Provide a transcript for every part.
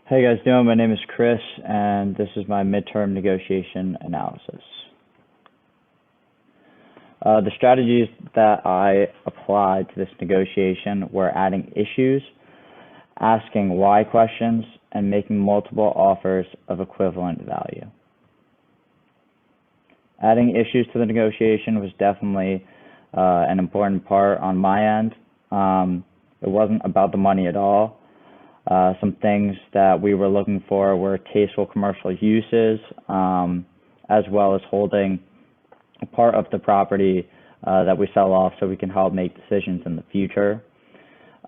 How you guys doing? My name is Chris, and this is my midterm negotiation analysis. The strategies that I applied to this negotiation were adding issues, asking why questions, and making multiple offers of equivalent value. Adding issues to the negotiation was definitely an important part on my end. It wasn't about the money at all. Some things that we were looking for were tasteful commercial uses, as well as holding a part of the property that we sell off so we can help make decisions in the future.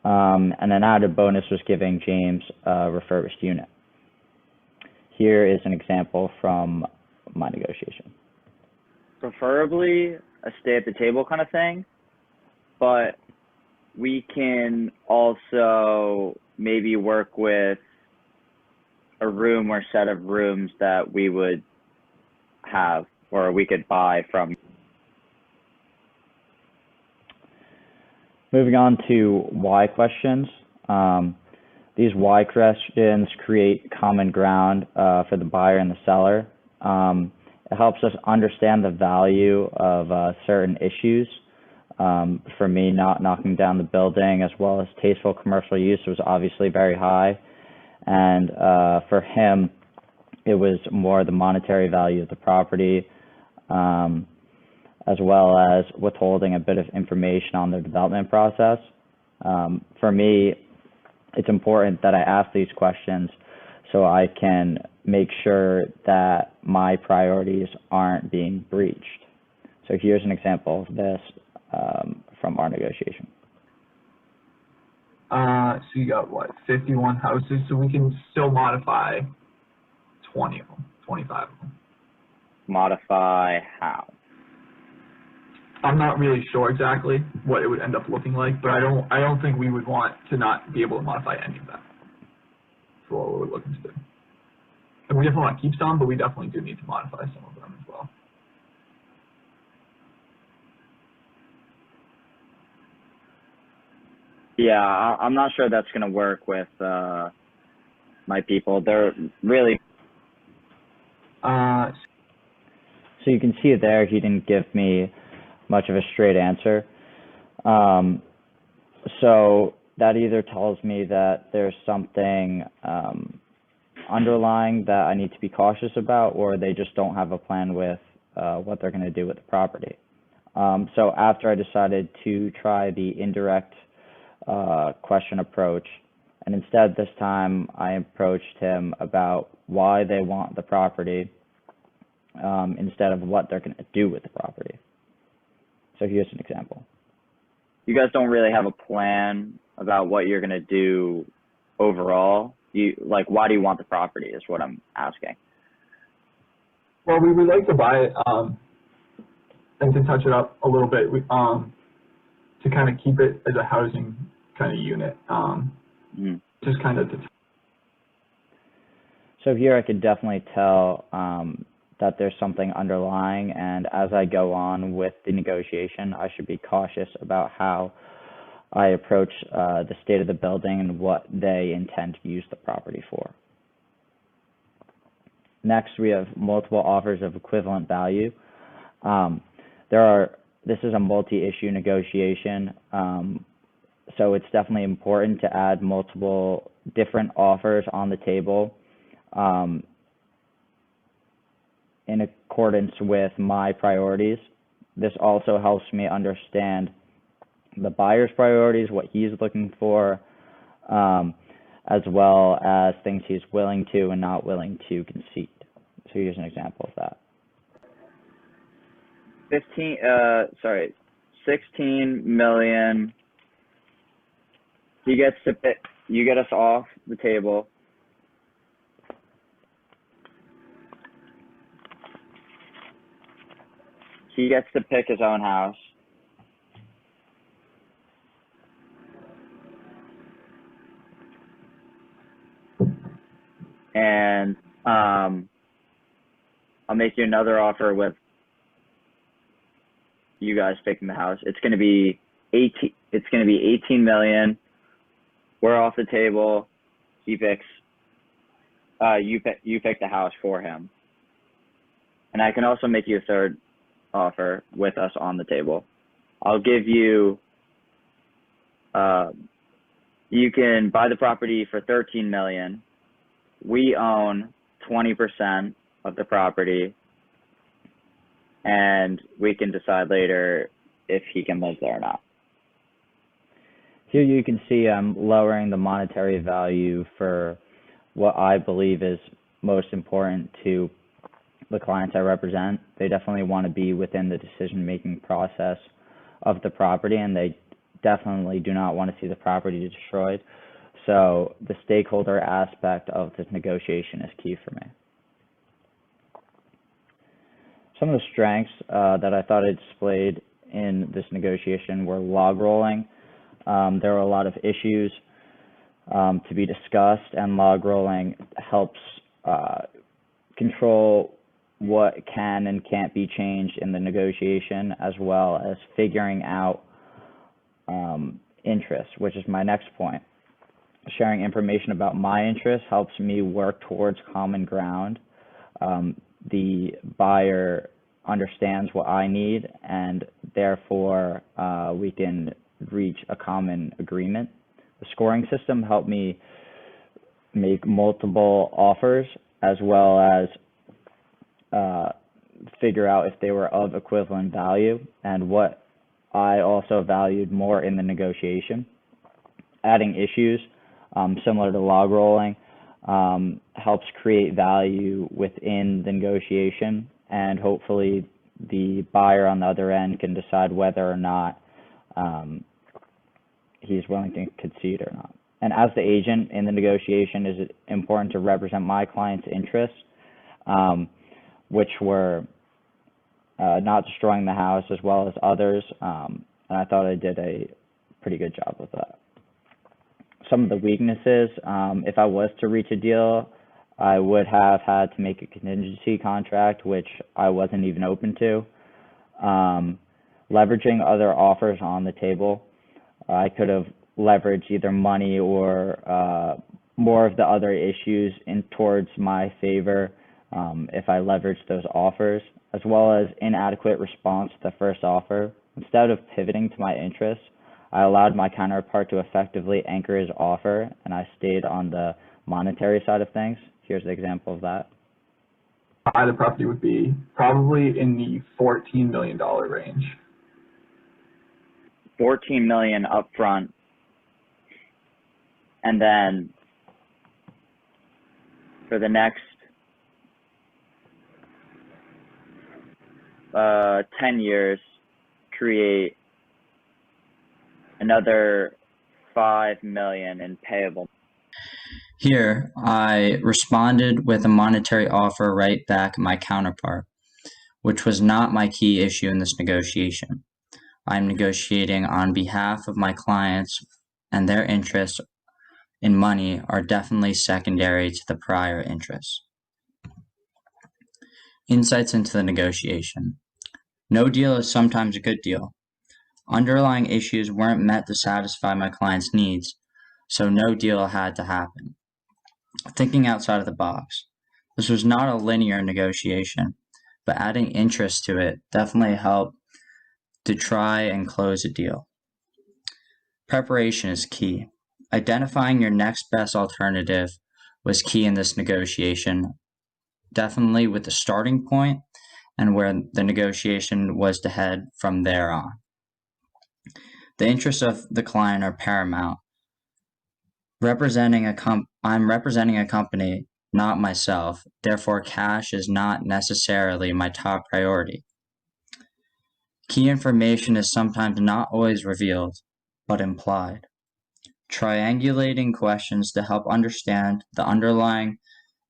And an added bonus was giving James a refurbished unit. Here is an example from my negotiation. Preferably a stay at the table kind of thing, but we can also maybe work with a room or set of rooms that we would have or we could buy from. Moving on to why questions. These why questions create common ground for the buyer and the seller. It helps us understand the value of certain issues. For me, not knocking down the building as well as tasteful commercial use was obviously very high. And for him, it was more the monetary value of the property, as well as withholding a bit of information on the development process. For me, it's important that I ask these questions so I can make sure that my priorities aren't being breached. So here's an example of this from our negotiation. So you got what, 51 houses, so we can still modify 20 of them, 25 of them. Modify how? I'm not really sure exactly what it would end up looking like, but I don't think we would want to not be able to modify any of that for what we're looking to do. And we definitely want to keep some, but we definitely do need to modify some of them as well. Yeah, I'm not sure that's going to work with my people. They're really... So you can see there, he didn't give me much of a straight answer. So that either tells me that there's something underlying that I need to be cautious about, or they just don't have a plan with what they're going to do with the property. So after I decided to try the indirect question approach, and instead this time I approached him about why they want the property instead of what they're going to do with the property. So here's an example. You guys don't really have a plan about what you're going to do overall. Why do you want the property is what I'm asking. Well, we would like to buy it, and to touch it up a little bit, to kind of keep it as a housing kind of unit, just kind of. So here I could definitely tell that there's something underlying, and as I go on with the negotiation, I should be cautious about how I approach the state of the building and what they intend to use the property for. Next, we have multiple offers of equivalent value. This is a multi-issue negotiation, so it's definitely important to add multiple different offers on the table in accordance with my priorities. This also helps me understand the buyer's priorities, what he's looking for, as well as things he's willing to and not willing to concede. So here's an example of that. 16 million. He gets to pick, you get us off the table. He gets to pick his own house. And I'll make you another offer with you guys picking the house. It's going to be 18 million. We're off the table. He picks You pick the house for him, and I can also make you a third offer with us on the table. I'll give you. You can buy the property for 13 million. We own 20% of the property, and we can decide later if he can live there or not. Here you can see I'm lowering the monetary value for what I believe is most important to the clients I represent. They definitely want to be within the decision-making process of the property, and they definitely do not want to see the property destroyed. So the stakeholder aspect of this negotiation is key for me. Some of the strengths that I thought I displayed in this negotiation were log rolling. There were a lot of issues to be discussed, and log rolling helps control what can and can't be changed in the negotiation, as well as figuring out interests, which is my next point. Sharing information about my interests helps me work towards common ground. The buyer understands what I need, and therefore we can reach a common agreement. The scoring system helped me make multiple offers, as well as figure out if they were of equivalent value, and what I also valued more in the negotiation. Adding issues similar to log rolling helps create value within the negotiation, and hopefully the buyer on the other end can decide whether or not he's willing to concede or not. And as the agent in the negotiation, is it important to represent my client's interests, which were not destroying the house, as well as others, and I thought I did a pretty good job with that. Some of the weaknesses, if I was to reach a deal, I would have had to make a contingency contract, which I wasn't even open to. Leveraging other offers on the table, I could have leveraged either money or more of the other issues towards my favor if I leveraged those offers, as well as inadequate response to the first offer. Instead of pivoting to my interests, I allowed my counterpart to effectively anchor his offer, and I stayed on the monetary side of things. Here's an example of that. The property would be probably in the $14 million range. 14 million upfront, and then for the next 10 years, create another 5 million in payable. Here, I responded with a monetary offer right back at my counterpart, which was not my key issue in this negotiation. I'm negotiating on behalf of my clients, and their interests in money are definitely secondary to the prior interests. Insights into the negotiation. No deal is sometimes a good deal. Underlying issues weren't met to satisfy my client's needs, so no deal had to happen. Thinking outside of the box. This was not a linear negotiation, but adding interest to it definitely helped to try and close a deal. Preparation is key. Identifying your next best alternative was key in this negotiation, definitely with the starting point and where the negotiation was to head from there on. The interests of the client are paramount. I'm representing a company, not myself, therefore cash is not necessarily my top priority. Key information is sometimes not always revealed, but implied. Triangulating questions to help understand the underlying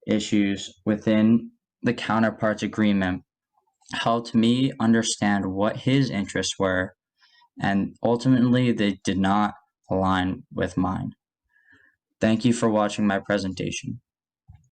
issues within the counterpart's agreement helped me understand what his interests were, and ultimately they did not align with mine. Thank you for watching my presentation.